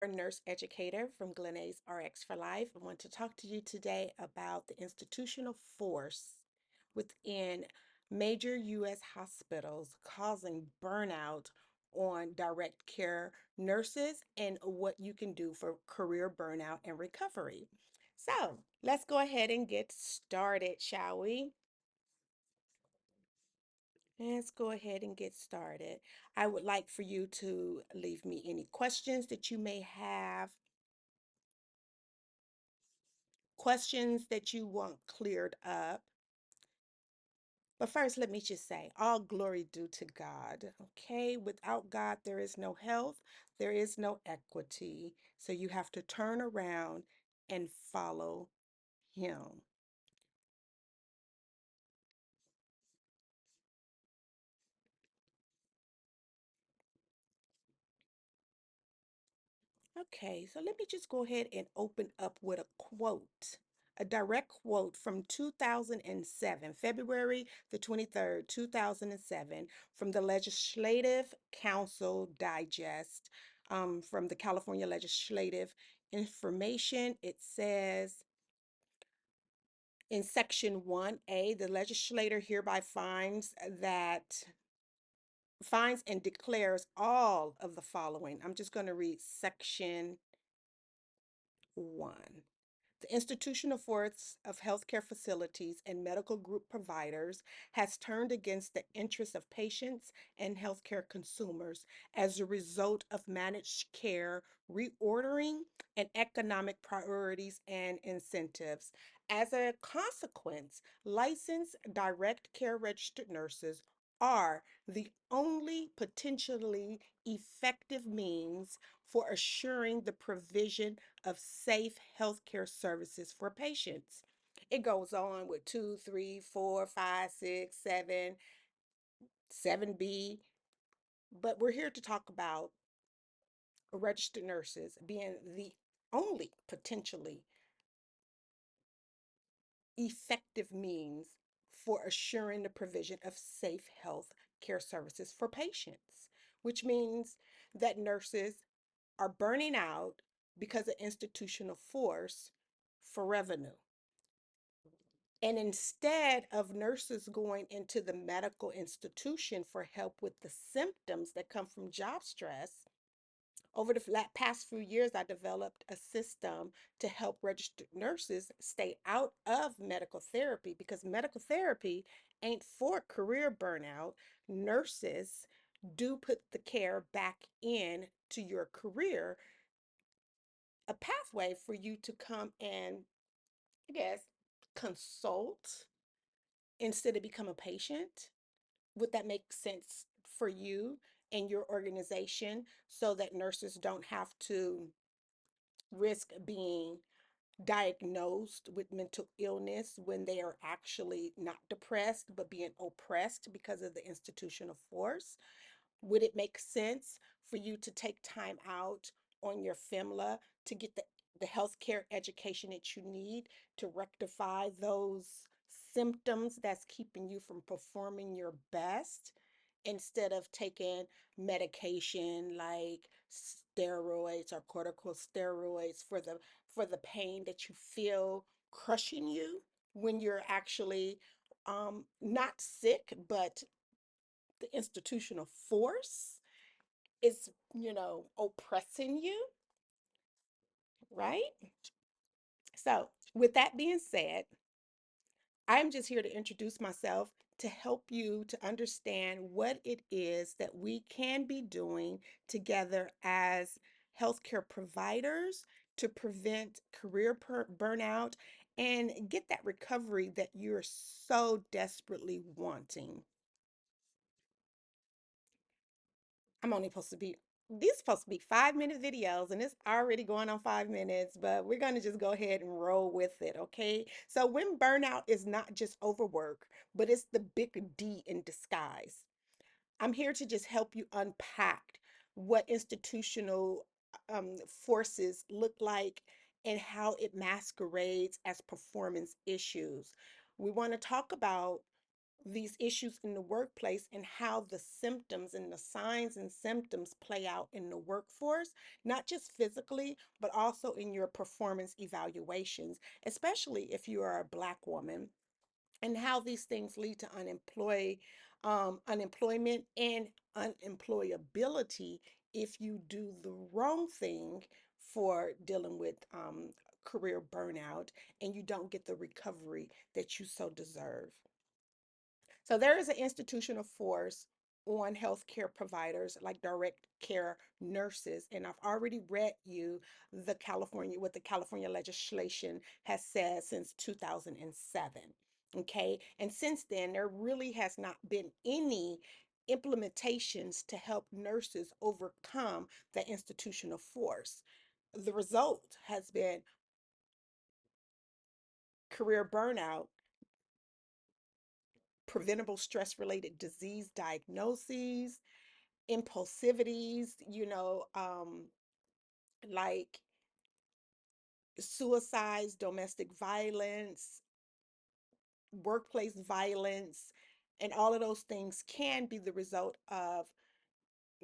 Nurse educator from Glenae's RX for Life. I want to talk to you today about the institutional force within major U.S. hospitals causing burnout on direct care nurses and what you can do for career burnout and recovery. So let's go ahead and get started, shall we? Let's go ahead and get started. I would like for you to leave me any questions that you may have, questions that you want cleared up. But first, let me just say, all glory due to God. Okay, without God, there is no health, there is no equity. So you have to turn around and follow Him. Okay, so let me just go ahead and open up with a quote, a direct quote from 2007, February the 23rd, 2007, from the Legislative Council Digest, from the California Legislative Information. It says in section 1A, the legislator hereby finds and declares all of the following. I'm just going to read section 1. The institutional force of healthcare facilities and medical group providers has turned against the interests of patients and healthcare consumers as a result of managed care reordering and economic priorities and incentives. As a consequence, licensed direct care registered nurses are the only potentially effective means for assuring the provision of safe healthcare services for patients. It goes on with 2, 3, 4, 5, 6, 7, 7B, but we're here to talk about registered nurses being the only potentially effective means for assuring the provision of safe health care services for patients, which means that nurses are burning out because of institutional force for revenue. And instead of nurses going into the medical institution for help with the symptoms that come from job stress, over the past few years, I developed a system to help registered nurses stay out of medical therapy because medical therapy ain't for career burnout. Nurses do put the care back in to your career, a pathway for you to come and, I guess, consult instead of become a patient. Would that make sense for you and your organization so that nurses don't have to risk being diagnosed with mental illness when they are actually not depressed but being oppressed because of the institutional force? Would it make sense for you to take time out on your FEMLA to get the healthcare education that you need to rectify those symptoms that's keeping you from performing your best instead of taking medication like steroids or corticosteroids for the pain that you feel crushing you when you're actually not sick, but the institutional force is, oppressing you, right? So, with that being said, I'm just here to introduce myself to help you to understand what it is that we can be doing together as healthcare providers to prevent career burnout and get that recovery that you're so desperately wanting. I'm only supposed to be, these are supposed to be 5-minute videos, and it's already going on 5 minutes, but we're going to just go ahead and roll with it, okay? So, when burnout is not just overwork, but it's the big D in disguise, I'm here to just help you unpack what institutional forces look like and how it masquerades as performance issues. We want to talk about these issues in the workplace and how the symptoms and the signs and symptoms play out in the workforce, not just physically, but also in your performance evaluations, especially if you are a Black woman, and how these things lead to unemployment and unemployability if you do the wrong thing for dealing with career burnout and you don't get the recovery that you so deserve. So there is an institutional force on healthcare providers like direct care nurses, and I've already read you the California what the California legislation has said since 2007. Okay, and since then there really has not been any implementations to help nurses overcome the institutional force. The result has been career burnout, preventable stress related disease diagnoses, impulsivities, like suicides, domestic violence, workplace violence, and all of those things can be the result of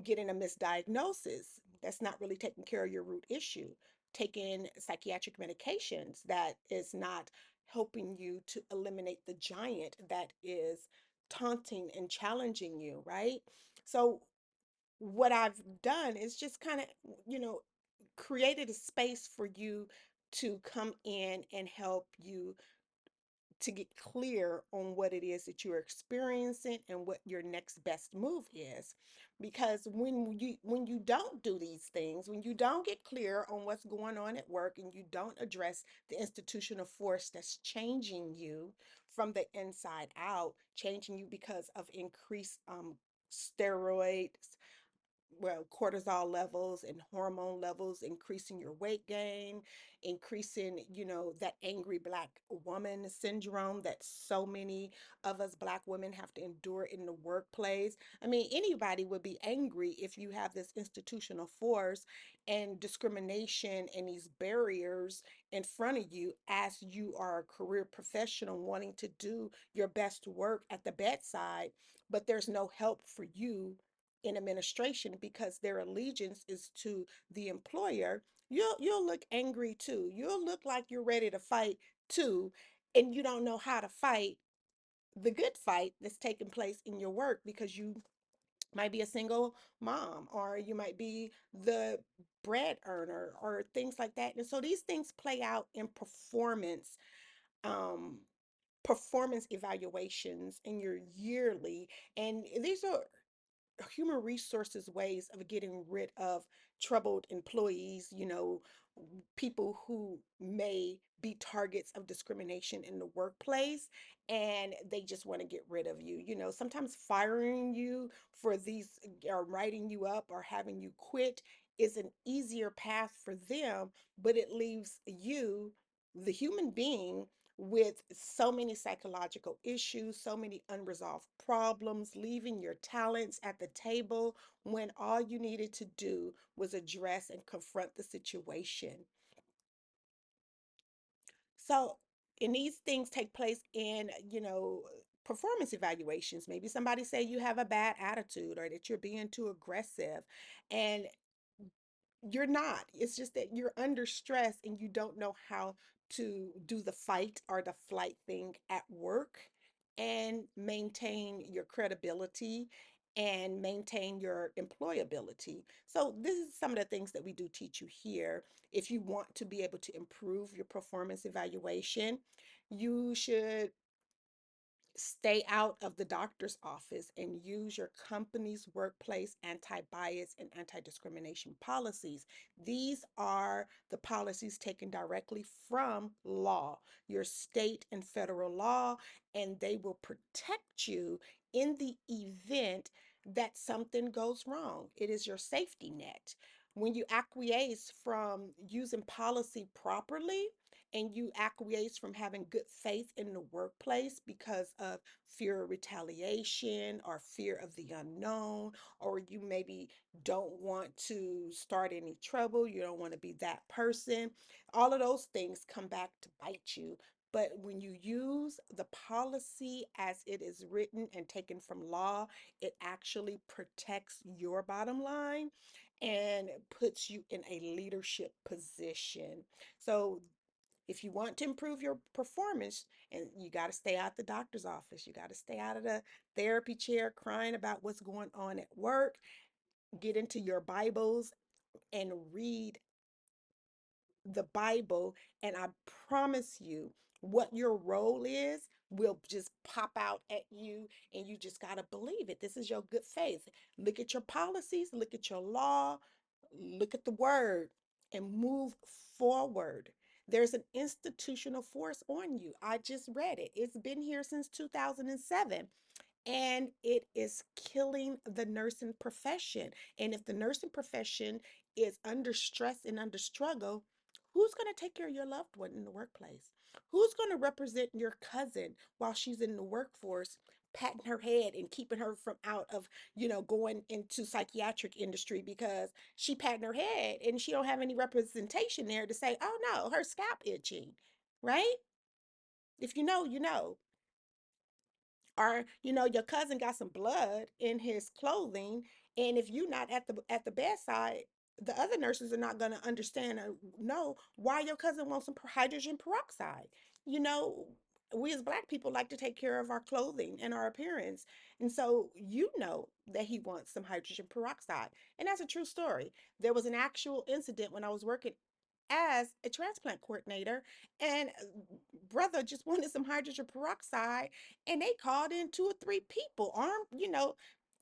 getting a misdiagnosis that's not really taking care of your root issue, taking psychiatric medications that is not helping you to eliminate the giant that is taunting and challenging you, right? So what I've done is just kind of, you know, created a space for you to come in and help you to get clear on what it is that you're experiencing and what your next best move is. Because when you don't do these things, when you don't get clear on what's going on at work and you don't address the institutional force that's changing you from the inside out, changing you because of increased steroids, well, cortisol levels and hormone levels, increasing your weight gain, increasing, that angry Black woman syndrome that so many of us Black women have to endure in the workplace. I mean, anybody would be angry if you have this institutional force and discrimination and these barriers in front of you as you are a career professional wanting to do your best work at the bedside, but there's no help for you in administration because their allegiance is to the employer. You'll look angry too. You'll look like you're ready to fight too, and you don't know how to fight the good fight that's taking place in your work because you might be a single mom or you might be the bread earner or things like that. And so these things play out in um performance evaluations in your yearly, and these are human resources ways of getting rid of troubled employees, people who may be targets of discrimination in the workplace and they just want to get rid of you. Sometimes firing you for these or writing you up or having you quit is an easier path for them, but it leaves you, the human being, with so many psychological issues, so many unresolved problems, leaving your talents at the table when all you needed to do was address and confront the situation. So, and these things take place in, performance evaluations. Maybe somebody say you have a bad attitude or that you're being too aggressive. And you're not. It's just that you're under stress and you don't know how to do the fight or the flight thing at work and maintain your credibility and maintain your employability. So, this is some of the things that we do teach you here. If you want to be able to improve your performance evaluation, you should stay out of the doctor's office and use your company's workplace anti-bias and anti-discrimination policies. These are the policies taken directly from law, your state and federal law, and they will protect you in the event that something goes wrong. It is your safety net. When you acquiesce from using policy properly, and you acquiesce from having good faith in the workplace because of fear of retaliation or fear of the unknown, or you maybe don't want to start any trouble, you don't want to be that person. All of those things come back to bite you. But when you use the policy as it is written and taken from law, it actually protects your bottom line and puts you in a leadership position. So if you want to improve your performance, and you got to stay out the doctor's office, you got to stay out of the therapy chair crying about what's going on at work, get into your Bibles and read the Bible, and I promise you, what your role is will just pop out at you, and you just got to believe it. This is your good faith. Look at your policies, look at your law, look at the word, and move forward. There's an institutional force on you. I just read it. It's been here since 2007, and it is killing the nursing profession. And if the nursing profession is under stress and under struggle, who's going to take care of your loved one in the workplace? Who's going to represent your cousin while she's in the workforce, patting her head and keeping her from out of, going into psychiatric industry because she patting her head and she don't have any representation there to say, oh no, her scalp itching, right? If you know, you know. Or your cousin got some blood in his clothing, and if you're not at the bedside, the other nurses are not going to understand or know why your cousin wants some hydrogen peroxide. you know we as black people like to take care of our clothing and our appearance, and so that he wants some hydrogen peroxide. And that's a true story. There was an actual incident when I was working as a transplant coordinator, and brother just wanted some hydrogen peroxide, and they called in two or three people armed,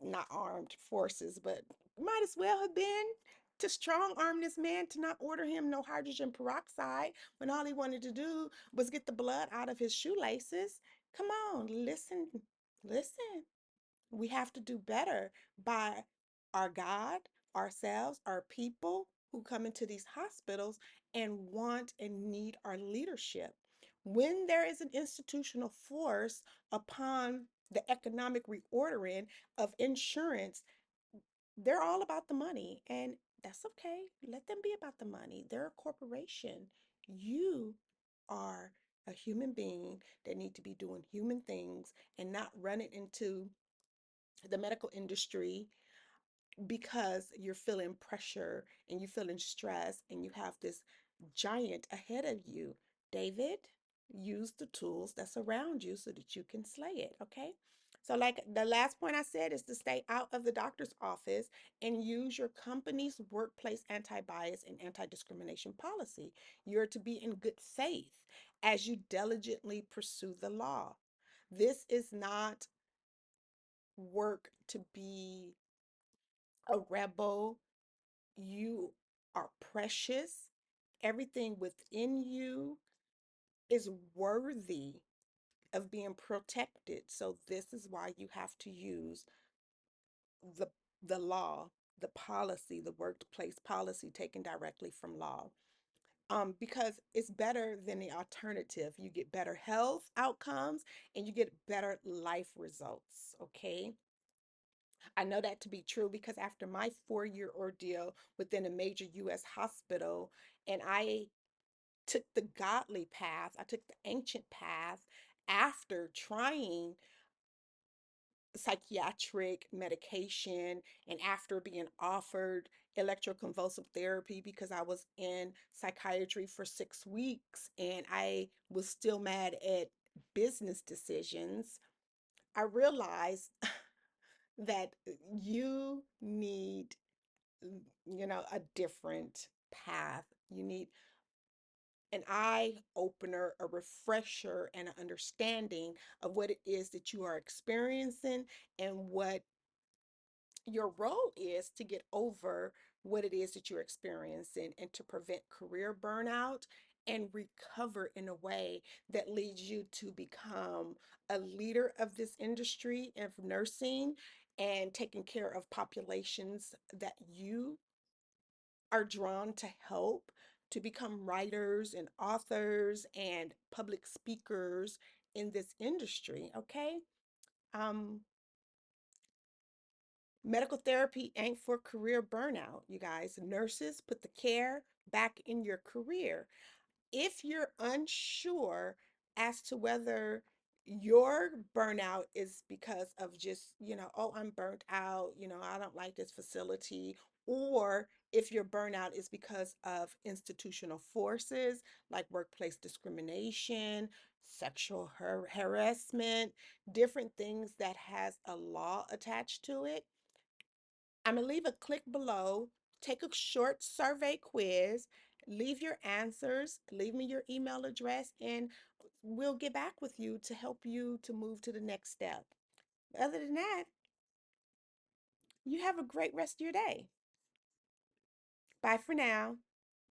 not armed forces, but might as well have been, to strong arm this man to not order him no hydrogen peroxide when all he wanted to do was get the blood out of his shoelaces. Come on, listen, listen. We have to do better by our God, ourselves, our people who come into these hospitals and want and need our leadership. When there is an institutional force upon the economic reordering of insurance, they're all about the money, and that's okay. Let them be about the money. They're a corporation. You are a human being that need to be doing human things and not running into the medical industry because you're feeling pressure and you're feeling stress and you have this giant ahead of you. David, use the tools that's around you so that you can slay it, okay? So, like the last point I said, is to stay out of the doctor's office and use your company's workplace anti bias and anti discrimination policy. You're to be in good faith as you diligently pursue the law. This is not work to be a rebel. You are precious. Everything within you is worthy of being protected. So this is why you have to use the the law, the policy, the workplace policy taken directly from law. Because it's better than the alternative. You get better health outcomes and you get better life results. Okay. I know that to be true because after my 4-year ordeal within a major US hospital, and I took the godly path, I took the ancient path after trying psychiatric medication and after being offered electroconvulsive therapy because I was in psychiatry for 6 weeks and I was still mad at business decisions. I realized that you need, a different path. You need an eye opener, a refresher, and an understanding of what it is that you are experiencing and what your role is to get over what it is that you're experiencing and to prevent career burnout and recover in a way that leads you to become a leader of this industry of nursing and taking care of populations that you are drawn to help, to become writers and authors and public speakers in this industry, okay? Um, Medical therapy ain't for career burnout, you guys. Nurses, put the care back in your career. If you're unsure as to whether your burnout is because of just, oh, I'm burnt out, I don't like this facility, or if your burnout is because of institutional forces like workplace discrimination, sexual harassment, different things that has a law attached to it. I'm going to leave a click below. Take a short survey quiz. Leave your answers. Leave me your email address, and we'll get back with you to help you to move to the next step. Other than that, you have a great rest of your day. Bye for now.